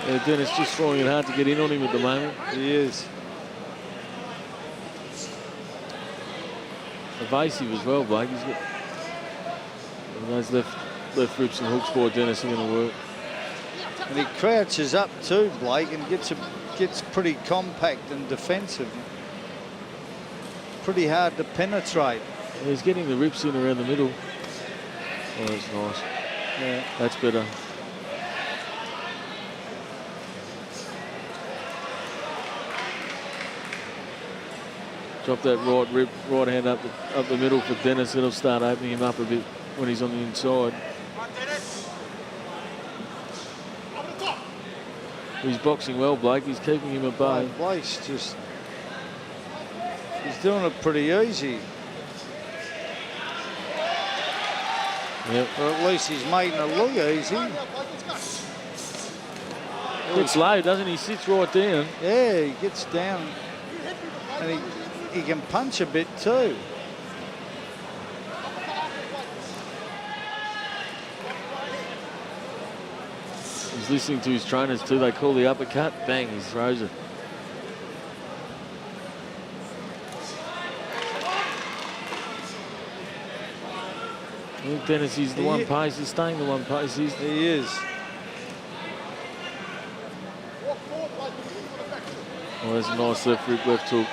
Yeah, Dennis just trying it hard to get in on him at the moment. He is. Evasive as well, Blake. He's got those left rips and hooks for Dennis are going to work. And he crouches up too, Blake, and gets pretty compact and defensive. Pretty hard to penetrate. Yeah, he's getting the rips in around the middle. Oh, that's nice. Yeah. That's better. Drop that right hand up the middle for Dennis. It'll start opening him up a bit when he's on the inside. He's boxing well, Blake. He's keeping him at bay. Blake's just... He's doing it pretty easy. Yep. Or at least he's making it look easy. Gets low, doesn't he? Sits right down. Yeah, he gets down. And he can punch a bit too. He's listening to his trainers too. They call the uppercut. Bang, he throws it. I think Dennis is the one pace. He's staying the one pace. He is. Oh, there's a nice left rip, left hook.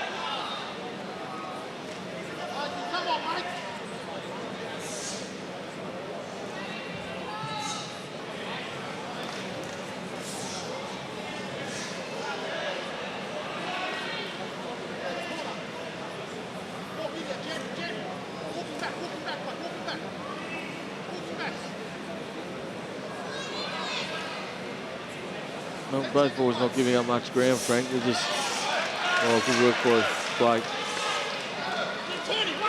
No, both boys not giving up much ground, Frank. They're just, oh, good work by Blake.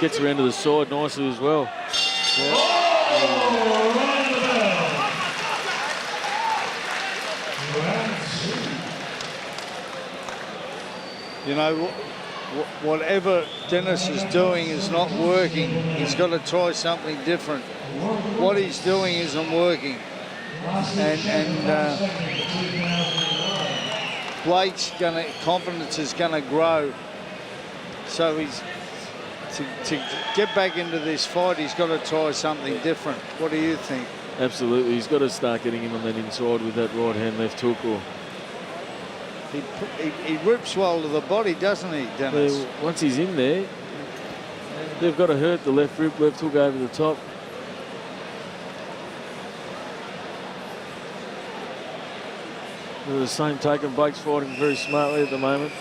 Gets around to the side nicely as well. Yeah. You know, whatever Dennis is doing is not working. He's got to try something different. What he's doing isn't working. And Blake's confidence is gonna grow. So to get back into this fight, he's got to try something different. What do you think? Absolutely, he's got to start getting him on that inside with that right hand left hook. Or he rips well to the body, doesn't he, Dennis? well, once he's in there, they've got to hurt the left rip, left hook over the top. They're the same taken. Blake's fighting very smartly at the moment.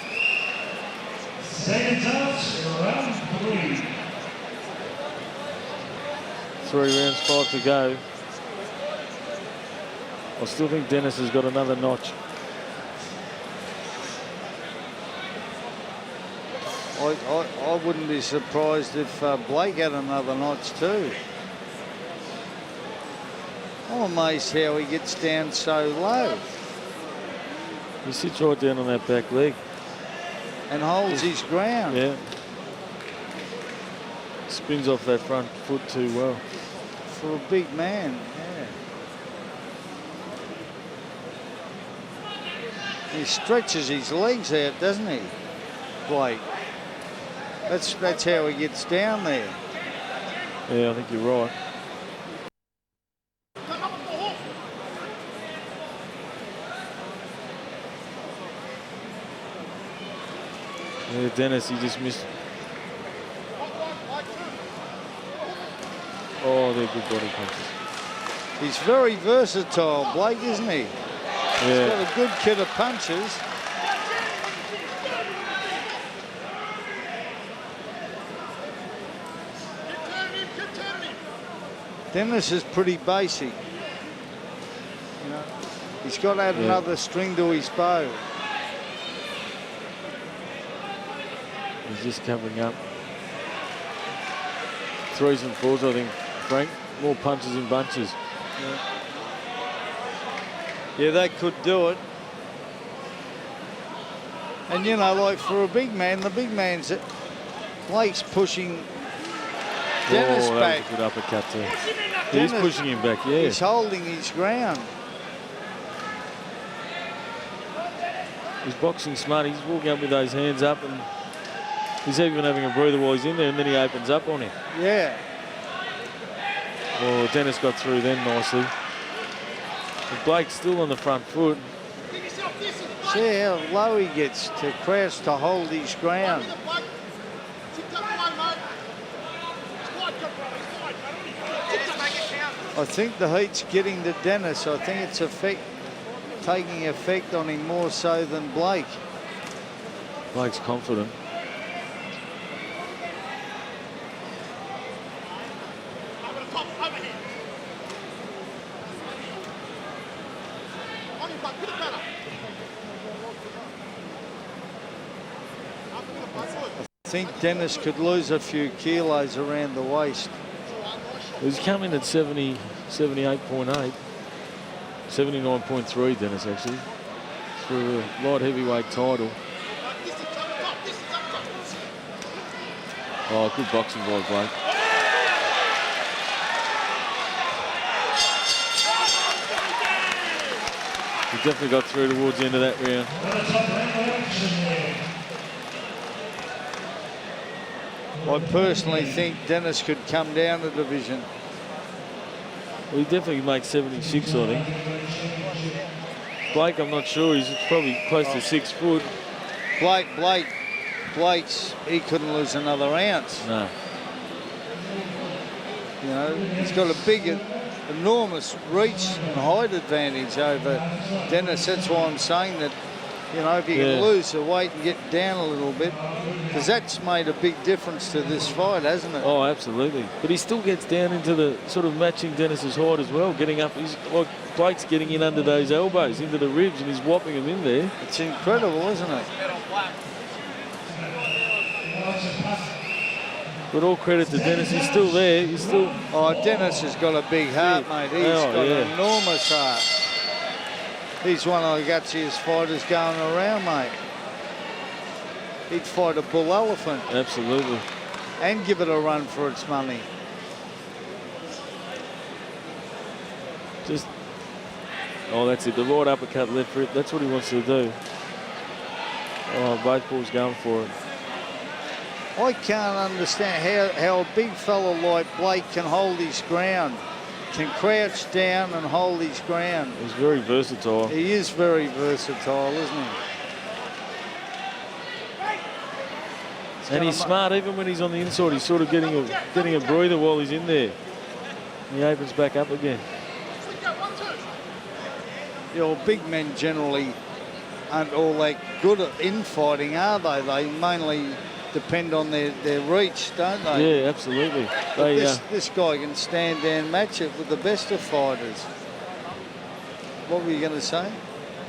Second touch, round 3. 3 rounds, 5 to go. I still think Dennis has got another notch. I wouldn't be surprised if Blake had another notch too. I'm amazed how he gets down so low. He sits right down on that back leg. And holds his ground. Yeah. Spins off that front foot too well. For a big man, yeah. He stretches his legs out, doesn't he, Blake? That's how he gets down there. Yeah, I think you're right. Yeah, Dennis, he just missed. Oh, they're good body punches. He's very versatile, Blake, isn't he? Yeah. He's got a good kit of punches. Dennis is pretty basic. You know, he's got to add another string to his bow. He's just covering up. 3s and 4s, I think, Frank. More punches in bunches. Yeah, they could do it. And, you know, like for a big man, the big man's... Blake's pushing Dennis back. That was a good uppercut too. He's pushing him back, yeah. He's holding his ground. He's boxing smart. He's walking up with those hands up, and he's even having a breather while he's in there, and then he opens up on him. Yeah. Oh, Dennis got through then nicely. But Blake's still on the front foot. See how low he gets to crouch to hold his ground. I think the heat's getting to Dennis. I think it's taking effect on him more so than Blake. Blake's confident. I think Dennis could lose a few kilos around the waist. He's coming at 70, 78.8. 79.3, Dennis, actually, for a light heavyweight title. Oh, good boxing by Blake. He definitely got through towards the end of that round. I personally think Dennis could come down a division. Well, he definitely makes 76, I think. Blake, I'm not sure. He's probably close to 6 foot. Blake's, he couldn't lose another ounce. No. You know, he's got a big, enormous reach and height advantage over Dennis. That's why I'm saying that, you know, if you can lose the weight and get down a little bit, because that's made a big difference to this fight, hasn't it? Oh, absolutely. But he still gets down into the sort of matching Dennis's height as well, getting up. He's like Blake's getting in under those elbows, into the ribs, and he's whopping him in there. It's incredible, isn't it? But all credit to Dennis. He's still there. He's still. Oh, Dennis has got a big heart, mate. He's got an enormous heart. He's one of the gutsiest fighters going around, mate. He'd fight a bull elephant. Absolutely. And give it a run for its money. Just. Oh, that's it. The right uppercut, left rip. That's what he wants to do. Oh, both balls going for it. I can't understand how a big fella like Blake can hold his ground, can crouch down and hold his ground. He's very versatile. He is very versatile, isn't he? And he's smart, even when he's on the inside. He's sort of getting a breather while he's in there. He opens back up again. You know, big men generally aren't all that good at infighting, are they? They mainly depend on their reach, don't they? Yeah, absolutely. This guy can stand there and match it with the best of fighters. What were you going to say?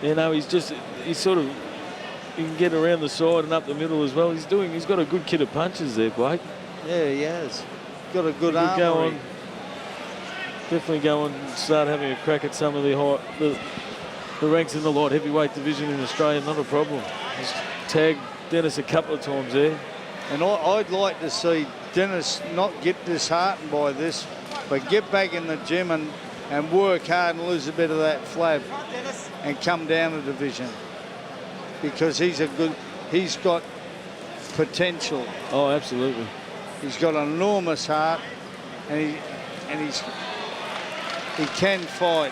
You know, he's sort of, he can get around the side and up the middle as well. He's got a good kit of punches there, Blake. Yeah, he has. Got a good arm. Definitely go on and start having a crack at some of the ranks in the light heavyweight division in Australia. Not a problem. He's tagged Dennis a couple of times there. And I'd like to see Dennis not get disheartened by this, but get back in the gym and work hard and lose a bit of that flab and come down a division, because he's got potential. Oh, absolutely. He's got an enormous heart, and he can fight.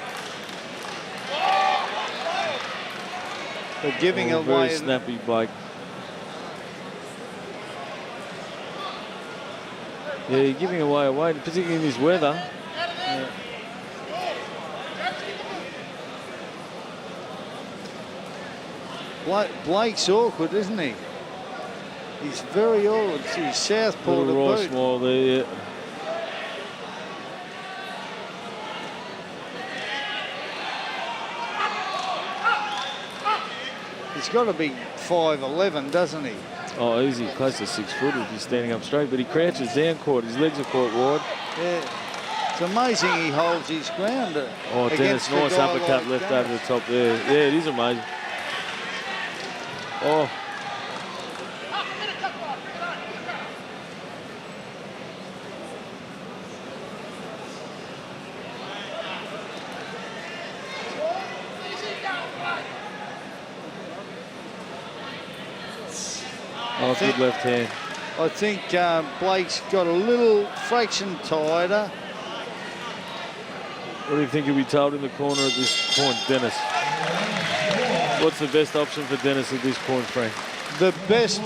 But giving away. Very snappy, Blake. Yeah, you're giving away a weight, particularly in this weather. Yeah. Blake's awkward, isn't he? He's very awkward. He's southpaw to boot. Smile there, yeah. He's got to be 5'11", doesn't he? Oh, easy, close to 6 foot if he's standing up straight, but he crouches down quite. His legs are quite wide. Yeah, it's amazing he holds his ground. Oh, Dennis, nice uppercut left over the top there. Yeah, it is amazing. Oh. Oh, good left hand. I think Blake's got a little fraction tighter. What do you think he'll be told in the corner at this point, Dennis? What's the best option for Dennis at this point, Frank? The best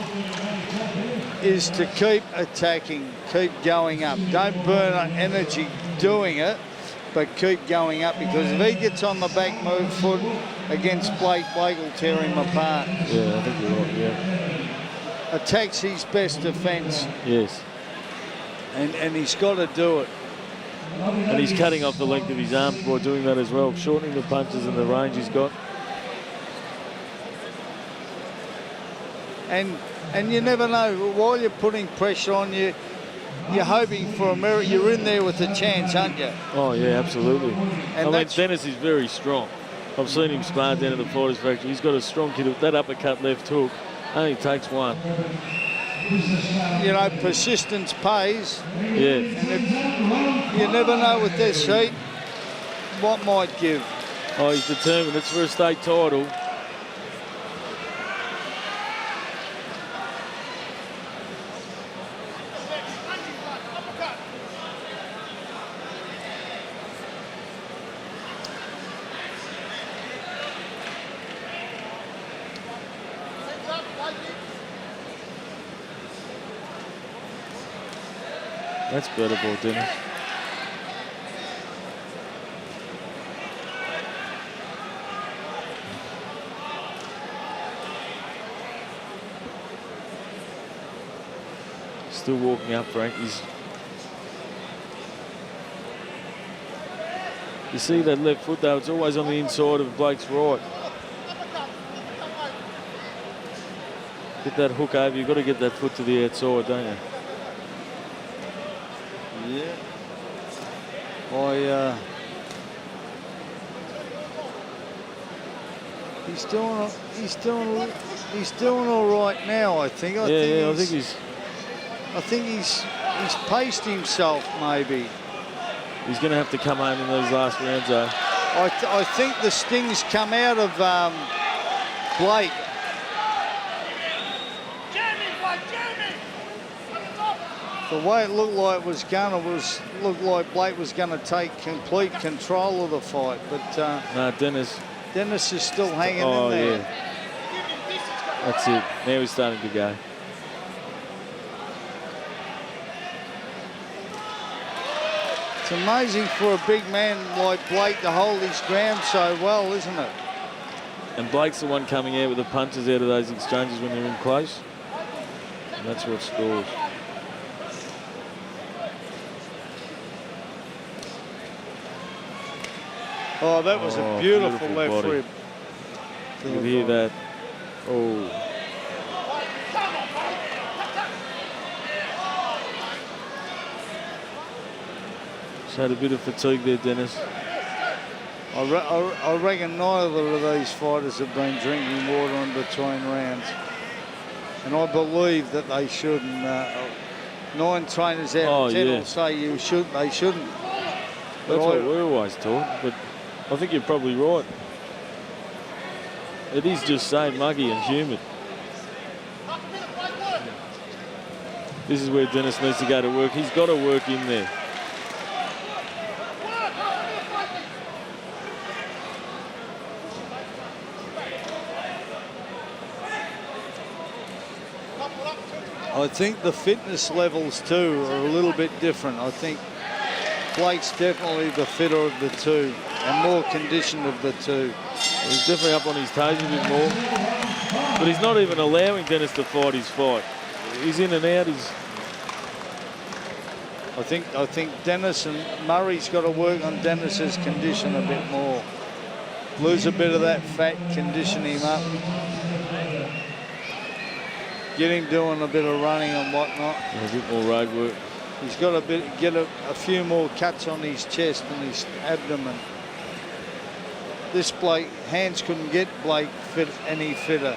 is to keep attacking, keep going up. Don't burn up energy doing it, but keep going up, because if he gets on the back move foot against Blake, Blake will tear him apart. Yeah, I think you're right, yeah. Attack's his best defence. Yes. And he's got to do it. And he's cutting off the length of his arms by doing that as well, shortening the punches and the range he's got. And you never know, while you're putting pressure on you, you're hoping for a merit. You're in there with a chance, aren't you? Oh, yeah, absolutely. And I mean, Dennis is very strong. I've seen him spar down at the Fighters Factory. He's got a strong kid. That uppercut left hook only takes one. You know, persistence pays. Yeah. And if, you never know with this heat what might give. Oh, he's determined. It's for a state title. That's better ball, Dennis. Still walking up, Frank. You see that left foot though, it's always on the inside of Blake's right. Get that hook over, you've got to get that foot to the outside, don't you? Yeah. He's doing all right now, I think. I think he's paced himself maybe. He's going to have to come home in those last rounds though. I think the sting's come out of Blake. The way it looked like looked like Blake was going to take complete control of the fight, but no, Dennis is still hanging in there. Yeah. That's it. Now he's starting to go. It's amazing for a big man like Blake to hold his ground so well, isn't it? And Blake's the one coming out with the punches out of those exchanges when they're in close. And that's what scores. Oh, that was a beautiful left body. rib. You can hear that. Oh. Just had a bit of fatigue there, Dennis. I reckon neither of these fighters have been drinking water in between rounds. And I believe that they shouldn't. 9 trainers out of 10 will say they shouldn't. That's what we're always taught, but I think you're probably right. It is just so muggy and humid. This is where Dennis needs to go to work. He's got to work in there. I think the fitness levels too are a little bit different. I think Blake's definitely the fitter of the two and more conditioned of the two. He's definitely up on his toes a bit more. But he's not even allowing Dennis to fight his fight. He's in and out. I think Dennis and Murray's got to work on Dennis's condition a bit more. Lose a bit of that fat, condition him up. Get him doing a bit of running and whatnot. A bit more road work. He's got to get a few more cuts on his chest and his abdomen. This Blake, hands couldn't get Blake any fitter.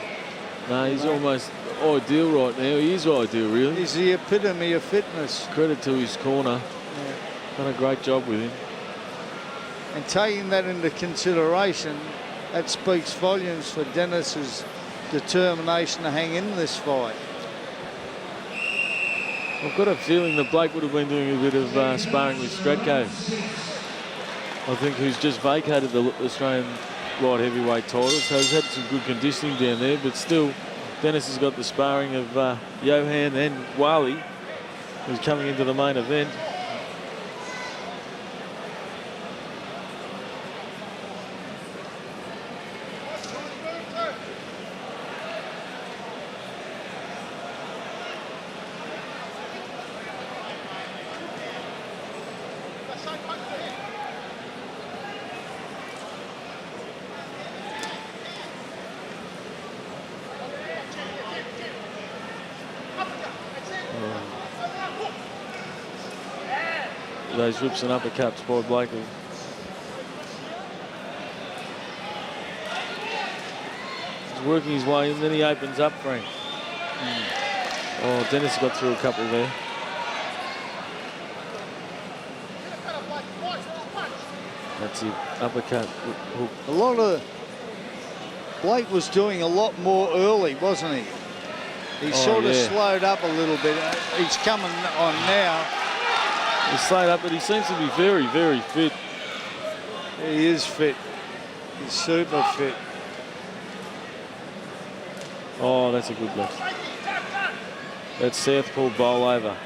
No, he's almost ideal right now. He is ideal, really. He's the epitome of fitness. Credit to his corner. Yeah. Done a great job with him. And taking that into consideration, that speaks volumes for Dennis's determination to hang in this fight. I've got a feeling that Blake would have been doing a bit of sparring with Stretko. I think who's just vacated the Australian light heavyweight title, so he's had some good conditioning down there, but still Dennis has got the sparring of Johan and Wally, who's coming into the main event. Those whips and uppercuts by Blakey. He's working his way in, then he opens up for him. Oh, Dennis got through a couple there. That's it, uppercut, hook. A lot of Blake was doing a lot more early, wasn't he? He sort of slowed up a little bit. He's coming on now. He's slowed up, but he seems to be very, very fit. He is fit. He's super fit. Oh, that's a good left. That's southpaw bowl over.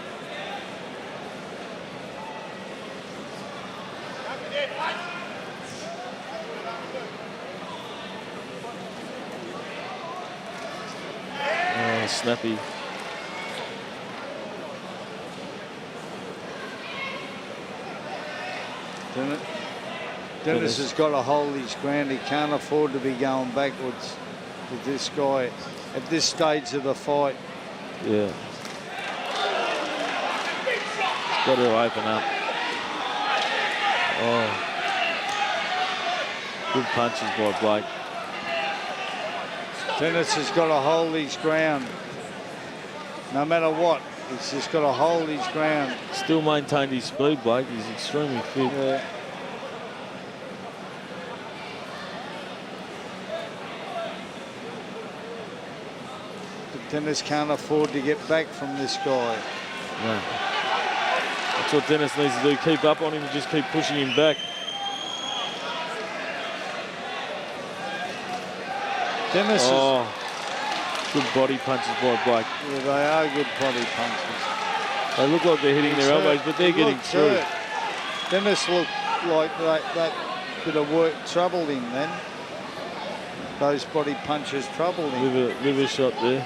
Oh, snappy. Dennis has got to hold his ground. He can't afford to be going backwards with this guy at this stage of the fight. Yeah. He's got to open up. Oh. Good punches by Blake. Dennis has got to hold his ground. No matter what, he's just got to hold his ground. Still maintained his speed, Blake. He's extremely fit. Yeah. But Dennis can't afford to get back from this guy. No. That's what Dennis needs to do. Keep up on him and just keep pushing him back. Dennis good body punches by Blake. Yeah, they are good body punches. They look like they're hitting their elbows, but they're getting through. Hurt. Dennis looked like that bit of work troubled him then. Those body punches troubled him. Liver shot there.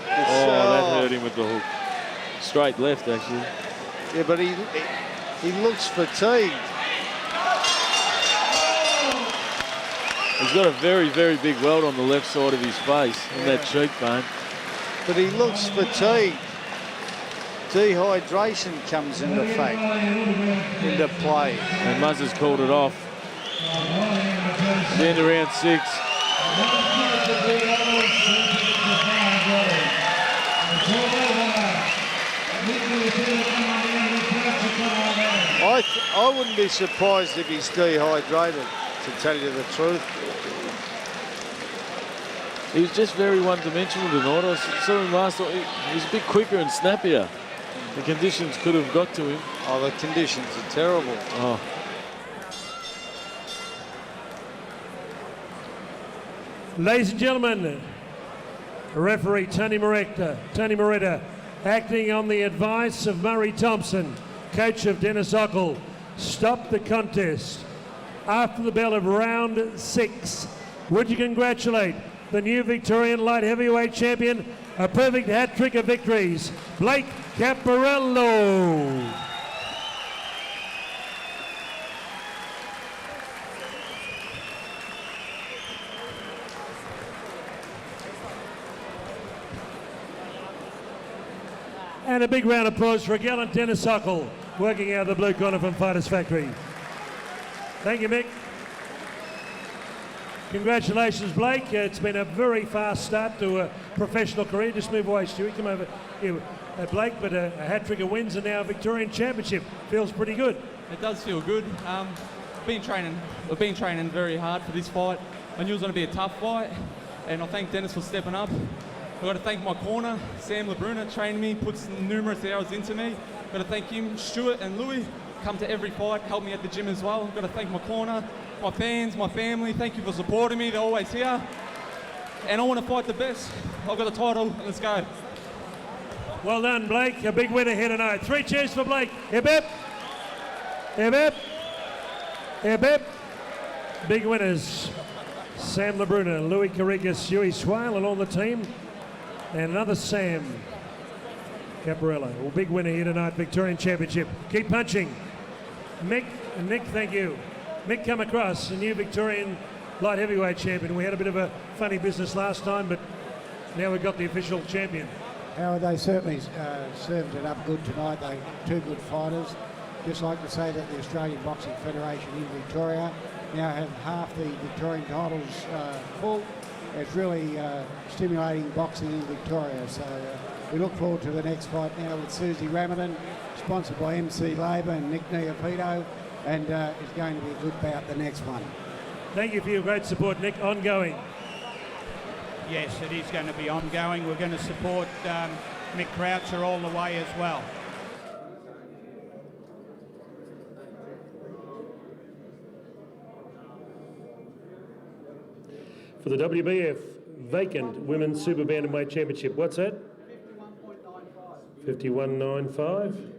That hurt him with the hook. Straight left, actually. Yeah, but he looks fatigued. He's got a very, very big welt on the left side of his face, on that cheekbone. But he looks fatigued. Dehydration comes into play. And Muzz has called it off. The end of round 6. I wouldn't be surprised if he's dehydrated, to tell you the truth. He was just very one-dimensional tonight. I saw him last night. He was a bit quicker and snappier. The conditions could have got to him. Oh, the conditions are terrible. Oh. Ladies and gentlemen, referee Tony Moretta, acting on the advice of Murray Thomson, coach of Dennis Okcal, stopped the contest after the bell of round 6. Would you congratulate the new Victorian light heavyweight champion, a perfect hat-trick of victories, Blake Caparello. And a big round of applause for a gallant Dennis Okcal, working out of the blue corner from Fighters Factory. Thank you, Mick. Congratulations, Blake. It's been a very fast start to a professional career. Just move away, Stewie. Come over here, Blake. But a hat-trick of wins and now a Victorian Championship. Feels pretty good. It does feel good. We've been training very hard for this fight. I knew it was going to be a tough fight, and I thank Dennis for stepping up. I've got to thank my corner, Sam LeBruna, trained me, puts numerous hours into me. I've got to thank him, Stuart and Louis, come to every fight, help me at the gym as well. I've got to thank my corner, my fans, my family. Thank you for supporting me. They're always here. And I want to fight the best. I've got the title. Let's go. Well done, Blake. A big winner here tonight. 3 cheers for Blake. Hip hip. Hip hip. Hip hip. Big winners. Sam LeBruna, Louis Carrigas, Huey Swale and all the team. And another Sam Caparello. Well, big winner here tonight, Victorian Championship. Keep punching. Mick, thank you. Mick come across, a new Victorian light heavyweight champion. We had a bit of a funny business last time, but now we've got the official champion. Howard, they certainly served it up good tonight. They two good fighters. Just like to say that the Australian Boxing Federation in Victoria now have half the Victorian titles full. It's really stimulating boxing in Victoria. So we look forward to the next fight now with Susie Ramadan, sponsored by MC Labour and Nick Neofito, and it's going to be a good bout, the next one. Thank you for your great support, Nick. Ongoing. Yes, it is going to be ongoing. We're going to support Mick Croucher all the way as well. For the WBF vacant Women's Super Bantamweight Championship, what's that? 51.95.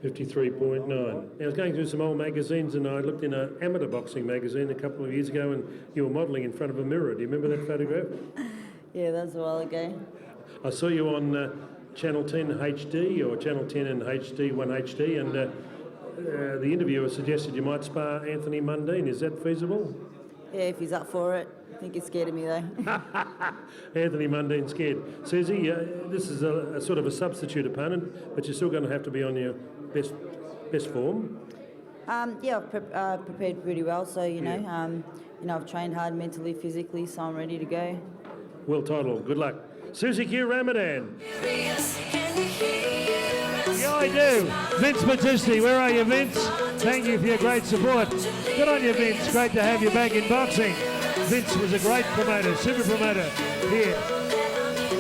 53.9. Now, I was going through some old magazines and I looked in an amateur boxing magazine a couple of years ago and you were modelling in front of a mirror. Do you remember that photograph? Yeah, that was a while ago. I saw you on Channel 10 HD or Channel 10 and HD 1 HD, and the interviewer suggested you might spar Anthony Mundine. Is that feasible? Yeah, if he's up for it. I think he's scared of me though. Anthony Mundine's scared. Susie, this is a sort of a substitute opponent, but you're still going to have to be on your best form. Yeah, I've prepared pretty well. So you know, I've trained hard mentally, physically, so I'm ready to go. World title. Good luck, Susie Ramadan. Yeah, I do. Vince Battisti, where are you, Vince? Thank you for your great support. Good on you, Vince. Great to have you back in boxing. Vince was a great promoter, super promoter here.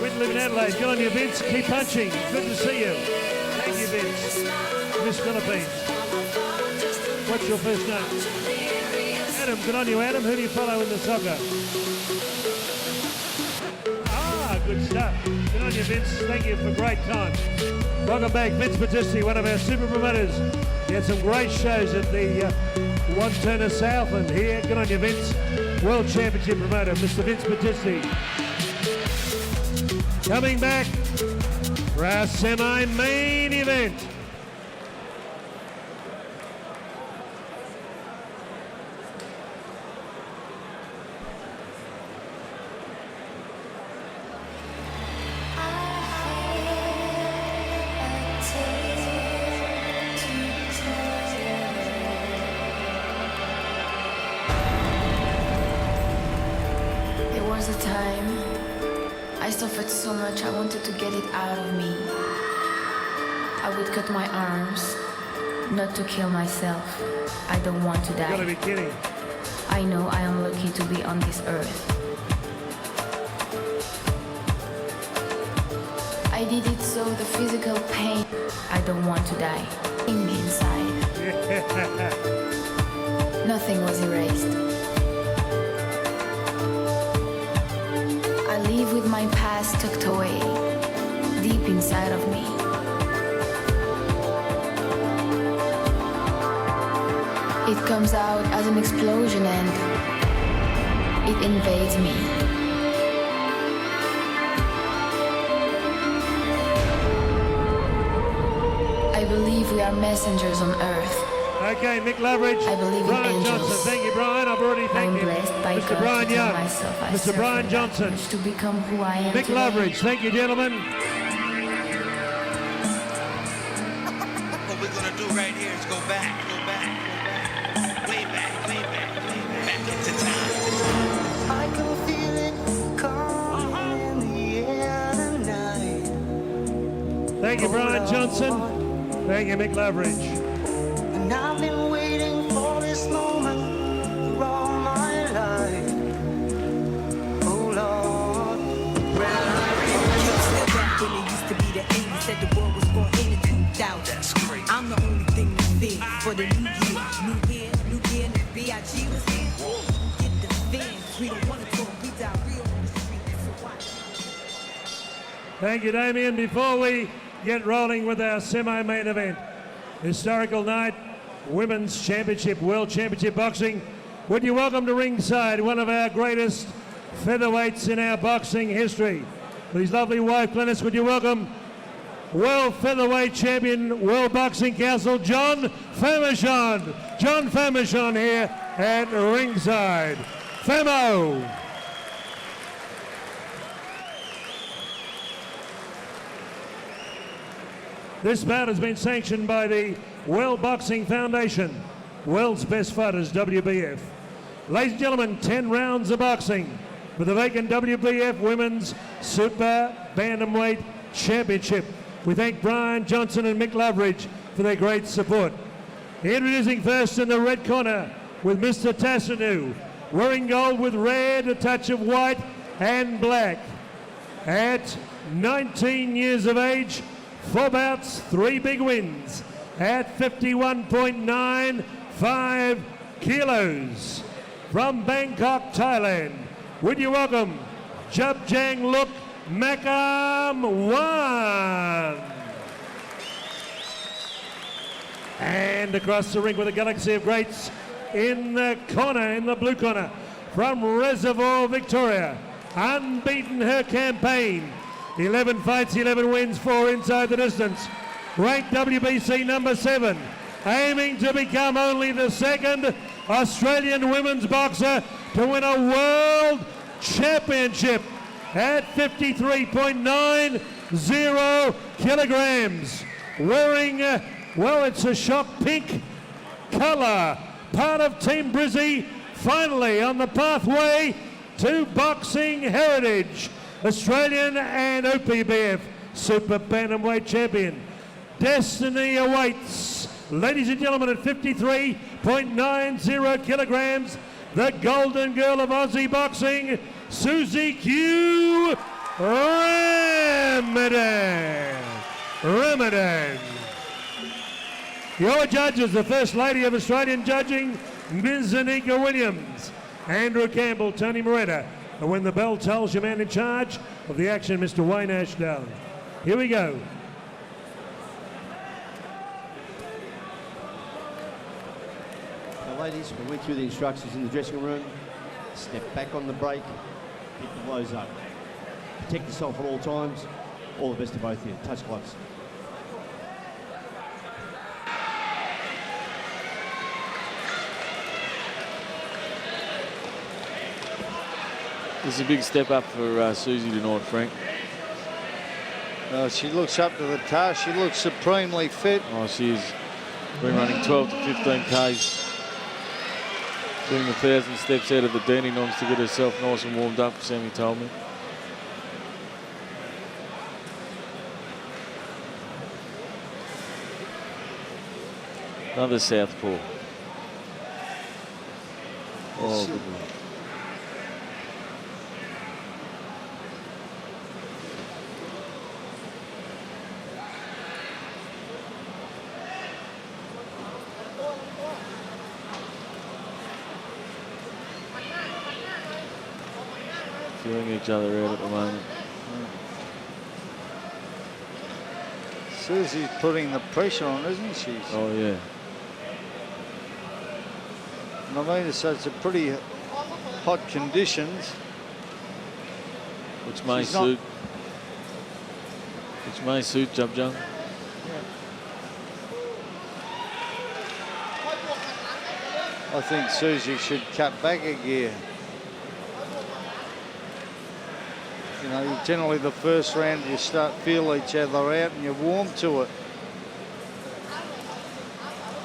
Went to live in Adelaide. Good on you, Vince. Keep punching. Good to see you. Thank you, Vince. Miss Philippines. What's your first name? Adam. Good on you, Adam. Who do you follow in the soccer? Ah, good stuff. Good on you, Vince. Thank you for great time. Welcome back, Vince Battisti, one of our super promoters. He had some great shows at the One Turner South and here. Good on you, Vince. World Championship promoter, Mr. Vince Battisti. Coming back for our semi-main event. I suffered so much, I wanted to get it out of me. I would cut my arms, not to kill myself. I don't want to die. You gotta be kidding. I know I am lucky to be on this earth. I did it so the physical pain. I don't want to die. In me inside. Nothing was erased. I live with my past tucked away, deep inside of me. It comes out as an explosion and it invades me. I believe we are messengers on earth. Okay, Mick Loveridge, I believe Brian in angels. Johnson. Thank you, Brian. I've already thanked you. I'm blessed by Mr. God Brian to tell Young, myself I Mr. serve Brian for that Johnson, much to become who I am Mick today. Loveridge. Thank you, gentlemen. What we're gonna do right here is go back, way back into time. I can feel it coming in the air tonight. Thank you, Brian Johnson. Thank you, Mick Loveridge. And I've been waiting for this moment for all my life. for the new year, and the B.I.G. was here. Get the fans, we don't want to talk, we die real on the street, so watch. Thank you, Damien. Before we get rolling with our semi-main event, historical night, Women's Championship, World Championship Boxing, would you welcome to ringside one of our greatest featherweights in our boxing history. With his lovely wife, Glennis, would you welcome World Featherweight Champion, World Boxing Council, John Famechon. John Famechon here at ringside. Famo. This bout has been sanctioned by the World Boxing Foundation, World's Best Fighters, WBF. Ladies and gentlemen, 10 rounds of boxing for the vacant WBF Women's Super Bantamweight Championship. We thank Brian Johnson and Mick Loveridge for their great support. Introducing first in the red corner with Mr. Tassanu, wearing gold with red, a touch of white and black. At 19 years of age, 4 bouts, 3 big wins at 51.95 kilos. From Bangkok, Thailand, would you welcome Jabjang Look Makam Wan. And across the ring with a galaxy of greats in the corner, in the blue corner, from Reservoir, Victoria, unbeaten her campaign. 11 fights, 11 wins, 4 inside the distance. Ranked WBC number 7, aiming to become only the second Australian women's boxer to win a world championship at 53.90 kilograms. Wearing, well, it's a shot pink colour. Part of Team Brizzy, finally on the pathway to boxing heritage. Australian and OPBF Super Bantamweight Champion. Destiny awaits. Ladies and gentlemen, at 53.90 kilograms, the golden girl of Aussie boxing, Susie Q. Ramadan. Your judges, the First Lady of Australian Judging, Ms. Anika Williams, Andrew Campbell, Tony Moretta. And when the bell tells, your man in charge of the action, Mr. Wayne Ashdown. Here we go. Now, ladies, we went through the instructions in the dressing room. Step back on the break, keep the blows up. Protect yourself at all times. All the best to both of you. Touch gloves. This is a big step up for Susie tonight, Frank. She looks up to the task. She looks supremely fit. Oh, she's been running 12 to 15 Ks. Doing 1,000 steps out of the Dandenongs to get herself nice and warmed up, Sammy told me. Another southpaw. Oh, good one. Feeling each other out at the moment. Susie's putting the pressure on, isn't she? Oh, yeah. I mean, so it's a pretty hot conditions. Which may suit. Which may suit Jabjang. I think Susie should cut back a gear. You know, generally the first round you start feel each other out and you're warm to it.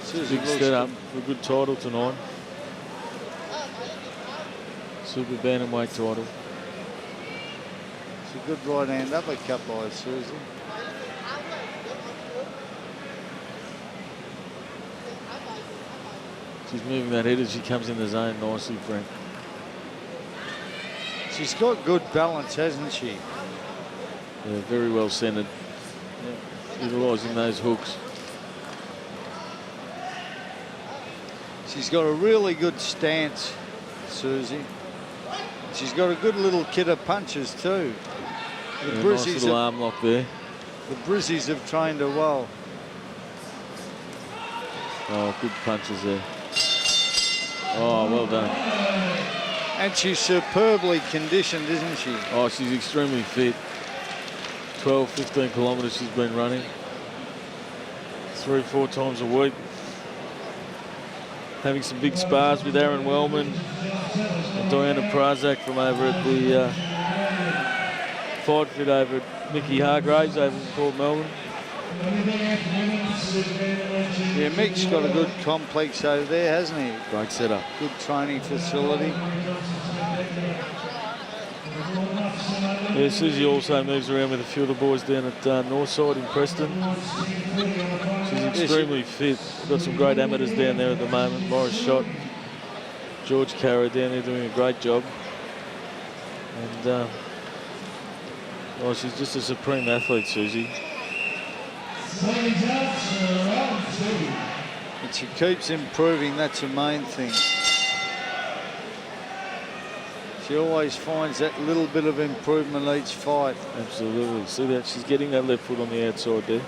Susie Big step up for a good title tonight. Super Bantamweight title. It's a good right hand uppercut by Susie. She's moving that head as she comes in the zone nicely, Frank. She's got good balance, hasn't she? Yeah, very well centered. Yeah. Utilising those hooks. She's got a really good stance, Susie. She's got a good little kit of punches too. The Yeah, nice little arm lock there. The Brizzies have trained her well. Oh, good punches there. Oh, well done. And she's superbly conditioned, isn't she? Oh, she's extremely fit. 12, 15 kilometres she's been running. 3-4 times a week. Having some big spars with Aaron Wellman and Diana Prazak from over at the Fight Fit over at Mickey Hargraves over in Port Melbourne. Yeah, Mick's got a good complex over there, hasn't he? Great setup. Good training facility. Yeah, Susie also moves around with a few of the boys down at Northside in Preston. She's extremely fit. Got some great amateurs down there at the moment. Morris Shott, George Carra down there doing a great job. And oh, she's just a supreme athlete, Susie. And she keeps improving, that's the main thing. She always finds that little bit of improvement each fight. Absolutely. See that? She's getting that left foot on the outside there.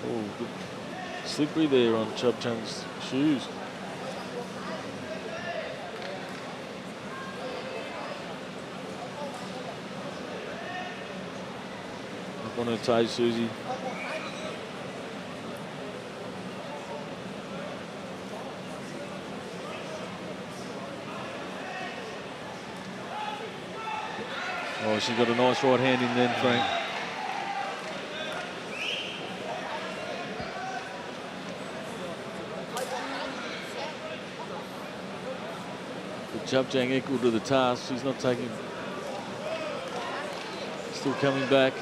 Oh, good. Slippery there on Chub Chung's shoes. Up on her toes, Susie. Oh, she's got a nice right hand in then, Frank. Chub Chang equal to the task. She's not taking. Still coming back.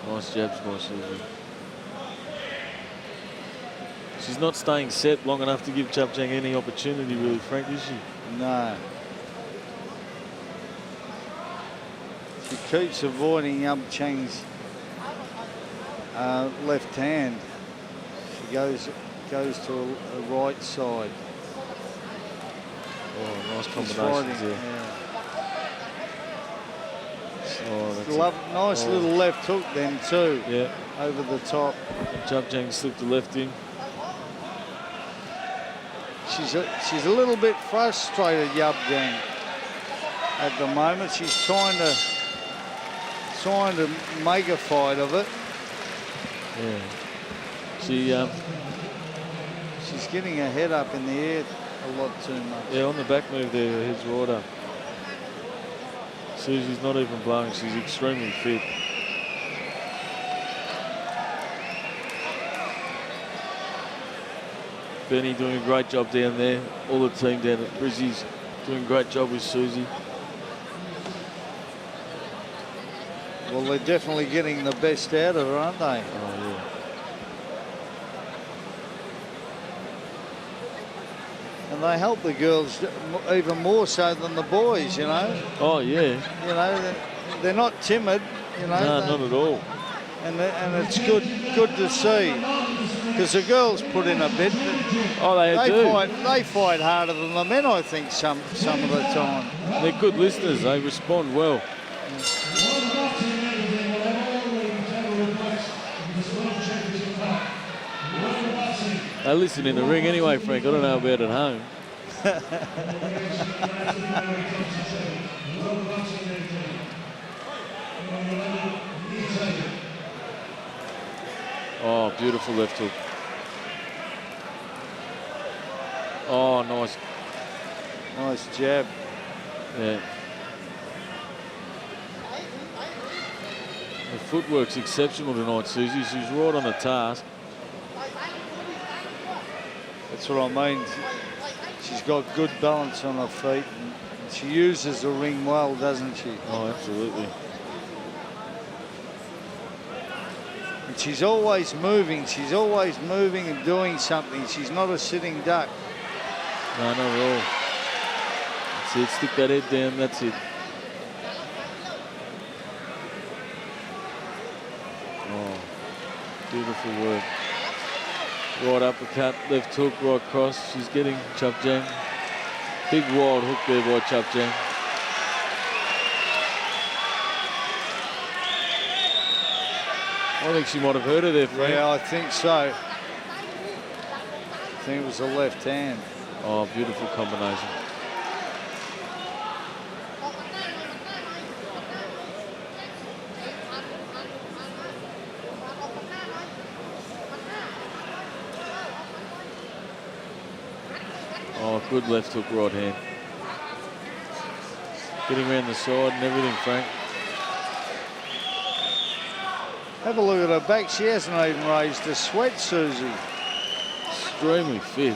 Nice jabs by Susie. She's not staying set long enough to give Chub Chang any opportunity, really, Frank, is she? No. She keeps avoiding Chub Chang's left hand. She goes to a right side. Oh, nice combinations there. Yeah. Oh, that's Nice little left hook then too. Yeah. Over the top. Chub Chang slipped the left in. She's a little bit frustrated, Yub Gang, at the moment. She's trying to make a fight of it. Yeah. She's getting her head up in the air a lot too much. Yeah, on the back move there, her head's right up. Susie's not even blowing. She's extremely fit. Benny doing a great job down there. All the team down at Brizzy's doing a great job with Susie. Well, they're definitely getting the best out of her, aren't they? Oh, yeah. And they help the girls even more so than the boys, you know. Oh, yeah. You know, they're not timid, you know. No, not at all. And it's good to see. Because the girls put in a bit. Oh, they do. They fight harder than the men, I think, some of the time. They're good listeners. They respond well. They listen in the ring anyway, Frank. I don't know about at home. Oh, beautiful left hook. Oh, nice. Nice jab. Yeah. The footwork's exceptional tonight, Susie. She's right on the task. That's what I mean. She's got good balance on her feet. And she uses the ring well, doesn't she? Oh, absolutely. And she's always moving. She's always moving and doing something. She's not a sitting duck. No, not at all. That's it. Stick that head down. That's it. Oh, beautiful work. Right uppercut, left hook, right cross. She's getting Chup Jang. Big wild hook there by Chup Jang. I think she might have heard her there, Frank. Yeah, I think so. I think it was the left hand. Oh, beautiful combination. Oh, good left hook, right hand. Getting around the side and everything, Frank. Have a look at her back. She hasn't even raised a sweat, Susie. Extremely fit.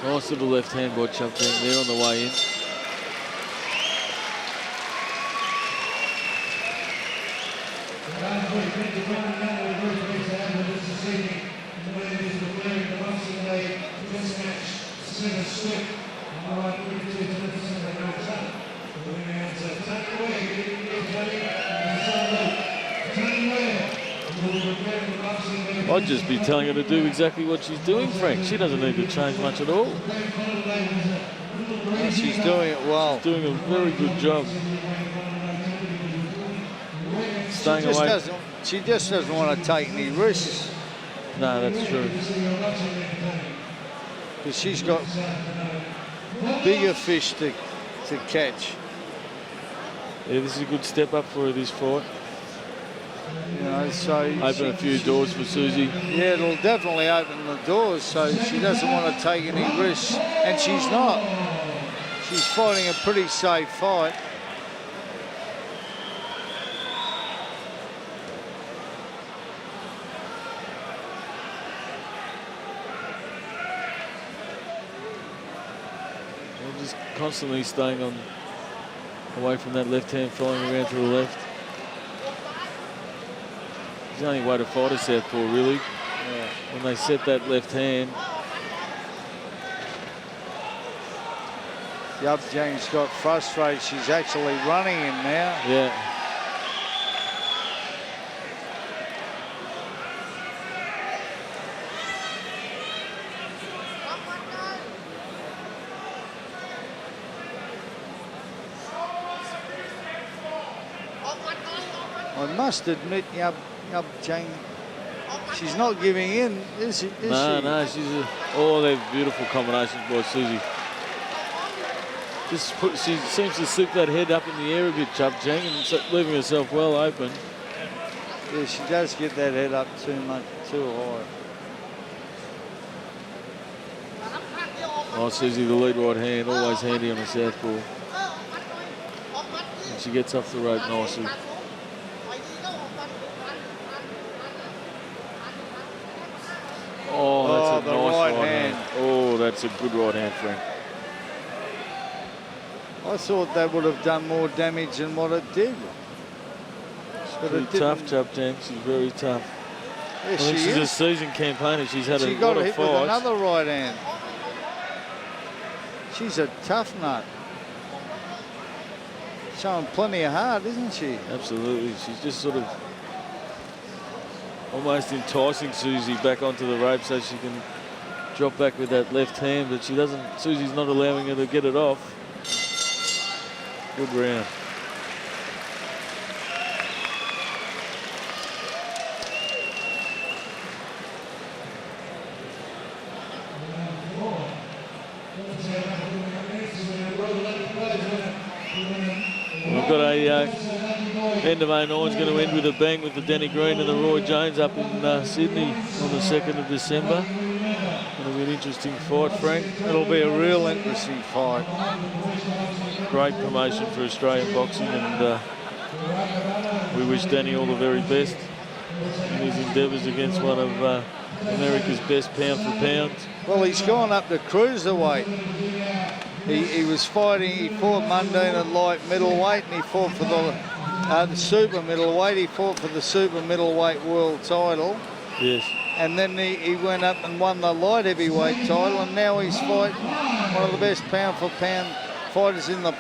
Nice little left hand by Chup Jang there on the way in. I'd just be telling her to do exactly what she's doing, Frank. She doesn't need to change much at all. No, she's doing it well. She's doing a very good job. Staying away. She just doesn't want to take any risks. No, that's true. Because she's got bigger fish to catch. Yeah, this is a good step up for her, this fight. You know, so open a few doors for Susie. Yeah, it'll definitely open the doors, so she doesn't want to take any risks, and she's not. She's fighting a pretty safe fight. They're just constantly staying on away from that left hand, flying around to the left. It's the only way to fight a southpaw, really. Yeah. When they set that left hand. Chup Jang's got frustrated. She's actually running him now. Yeah. I must admit, Chup Jang, she's not giving in, is she? No, she's oh, they're beautiful combinations by Susie. She seems to slip that head up in the air a bit, Chup Jang, and leaving herself well open. Yeah, she does get that head up too high. Oh, Susie, the lead right hand, always handy on a southpaw. And she gets off the rope nicely. Oh, that's a nice right hand. Oh, that's a good right hand, Frank. I thought that would have done more damage than what it did. But Pretty tough, Chup Jang. She's very tough. Yeah, I think she's is. a seasoned campaigner. She's had a lot of fights. She got hit with another right hand. She's a tough nut. Showing plenty of heart, isn't she? Absolutely. She's just sort of almost enticing Susie back onto the rope so she can drop back with that left hand, but she doesn't. Susie's not allowing her to get it off. Good round. We've got a end of 09's going to end with a bang with the Danny Green and the Roy Jones up in Sydney on the 2nd of December. It'll be an interesting fight, Frank. It'll be a real interesting fight. Great promotion for Australian boxing, and we wish Danny all the very best. in his endeavours against one of America's best pound for pound. Well, he's gone up to cruiserweight. He was fighting, he fought Monday at light middleweight, and he fought for the super middleweight. He fought for the super middleweight world title. Yes. And then he went up and won the light heavyweight title, and now he's fighting one of the best pound for pound fighters in the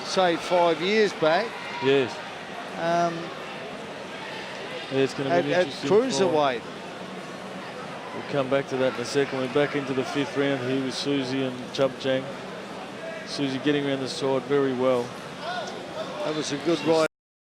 say 5 years back. Yes. Yeah, it's going to be an at interesting cruiserweight. fight. We'll come back to that in a second. We're back into the 5th round here with Susie and Chubchang. Susie getting around the side very well. That was a good ride.